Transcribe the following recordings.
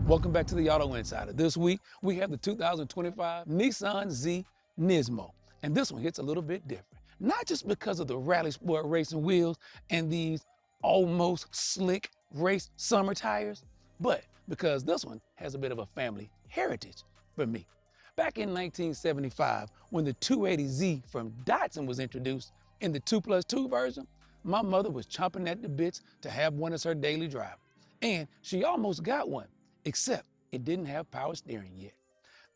Welcome back to the Auto Insider. This week, we have the 2025 Nissan Z NISMO. And this one hits a little bit different. Not just because of the rally sport racing wheels and these almost slick race summer tires, but because this one has a bit of a family heritage for me. Back in 1975, when the 280Z from Datsun was introduced in the 2+2 version, my mother was chomping at the bits to have one as her daily driver. And she almost got one, except it didn't have power steering yet.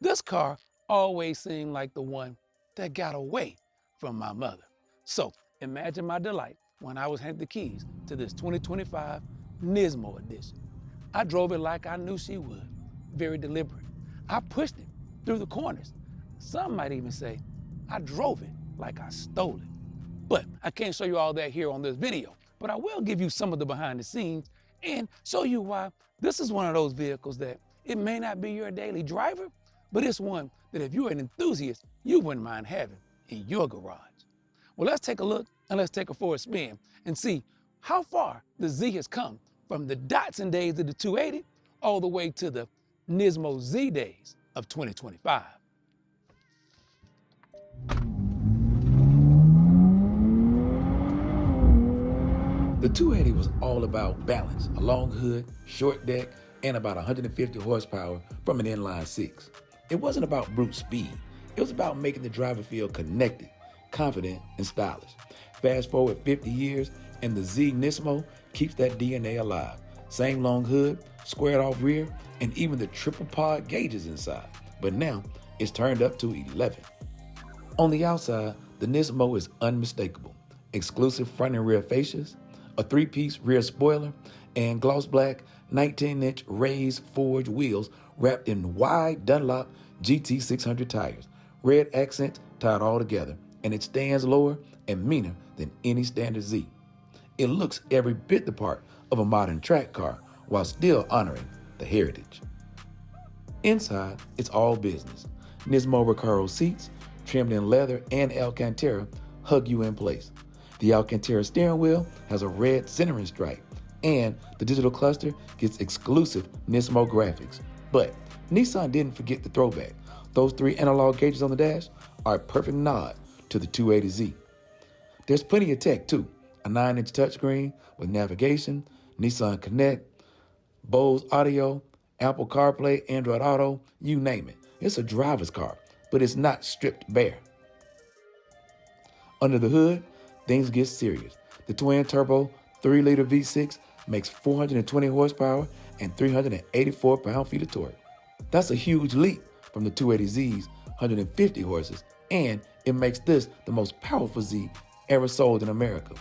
This car always seemed like the one that got away from my mother. So imagine my delight when I was handed the keys to this 2025 NISMO edition. I drove it like I knew she would, very deliberate. I pushed it through the corners. Some might even say I drove it like I stole it. But I can't show you all that here on this video, but I will give you some of the behind the scenes and show you why this is one of those vehicles that it may not be your daily driver, but it's one that if you're an enthusiast, you wouldn't mind having in your garage. Well, let's take a look and let's take it for a spin and see how far the Z has come from the Datsun days of the 280 all the way to the NISMO Z days of 2025. The 280 was all about balance, a long hood, short deck, and about 150 horsepower from an inline six. It wasn't about brute speed. It was about making the driver feel connected, confident, and stylish. Fast forward 50 years, and the Z NISMO keeps that DNA alive. Same long hood, squared off rear, and even the triple pod gauges inside. But now, it's turned up to 11. On the outside, the NISMO is unmistakable. Exclusive front and rear fascias, a 3-piece rear spoiler, and gloss black 19-inch raised forged wheels wrapped in wide Dunlop GT600 tires. Red accents tied all together, and it stands lower and meaner than any standard Z. It looks every bit the part of a modern track car while still honoring the heritage. Inside, it's all business. NISMO Recaro seats, trimmed in leather and Alcantara, hug you in place. The Alcantara steering wheel has a red centering stripe, and the digital cluster gets exclusive NISMO graphics. But Nissan didn't forget the throwback. Those 3 analog gauges on the dash are a perfect nod to the 280Z. There's plenty of tech too. A 9-inch touchscreen with navigation, Nissan Connect, Bose audio, Apple CarPlay, Android Auto, you name it. It's a driver's car, but it's not stripped bare. Under the hood, things get serious. The twin-turbo 3-liter V6 makes 420 horsepower and 384 pound-feet of torque. That's a huge leap from the 280Z's 150 horses, and it makes this the most powerful Z ever sold in America.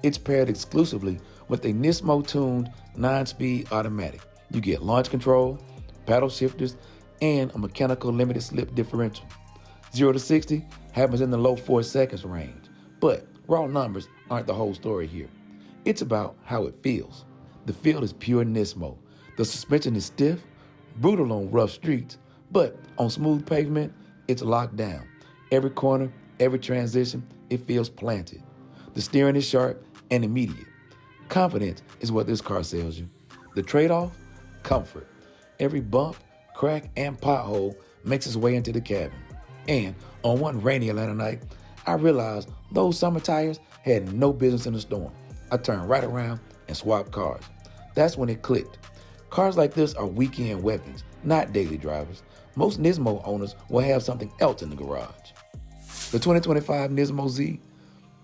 It's paired exclusively with a NISMO-tuned 9-speed automatic. You get launch control, paddle shifters, and a mechanical limited slip differential. 0 to 60 happens in the low 4 seconds range, but raw numbers aren't the whole story here. It's about how it feels. The feel is pure NISMO. The suspension is stiff, brutal on rough streets, but on smooth pavement, it's locked down. Every corner, every transition, it feels planted. The steering is sharp and immediate. Confidence is what this car sells you. The trade-off? Comfort. Every bump, crack, and pothole makes its way into the cabin. And on one rainy Atlanta night, I realized those summer tires had no business in the storm. I turned right around and swapped cars. That's when it clicked. Cars like this are weekend weapons, not daily drivers. Most NISMO owners will have something else in the garage. The 2025 NISMO Z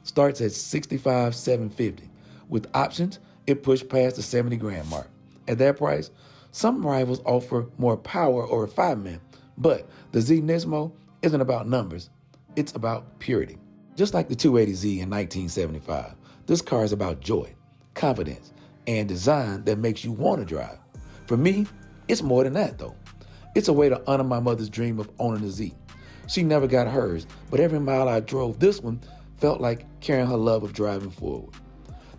starts at $65,750. With options, it pushed past the 70 grand mark. At that price, some rivals offer more power or refinement, but the Z NISMO isn't about numbers, it's about purity. Just like the 280Z in 1975, this car is about joy, confidence, and design that makes you want to drive. For me, it's more than that though. It's a way to honor my mother's dream of owning a Z. She never got hers, but every mile I drove this one felt like carrying her love of driving forward.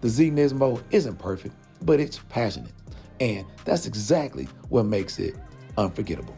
The Z NISMO isn't perfect, but it's passionate, and that's exactly what makes it unforgettable.